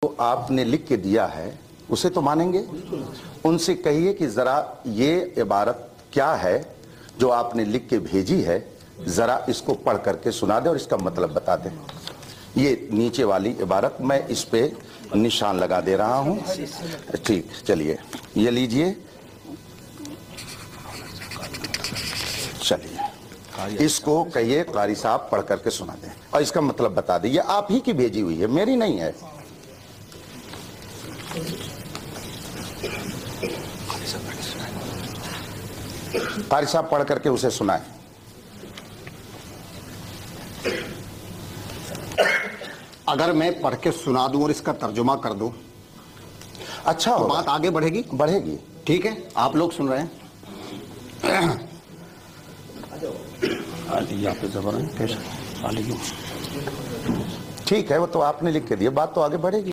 तो आपने लिख के दिया है उसे तो मानेंगे। उनसे कहिए कि जरा ये इबारत क्या है जो आपने लिख के भेजी है, जरा इसको पढ़ करके सुना दे और इसका मतलब बता दें। ये नीचे वाली इबारत मैं इस पे निशान लगा दे रहा हूं। ठीक, चलिए ये लीजिए, चलिए इसको कहिए कारी साहब पढ़ करके सुना दें और इसका मतलब बता दें। ये आप ही की भेजी हुई है, मेरी नहीं है। कारी साहब पढ़ करके उसे सुनाए। अगर मैं पढ़ के सुना दूं और इसका तर्जुमा कर दूं, अच्छा तो बात आगे बढ़ेगी। बढ़ेगी। ठीक है, आप लोग सुन रहे हैं। ठीक है, वो तो आपने लिख के दिया, बात तो आगे बढ़ेगी।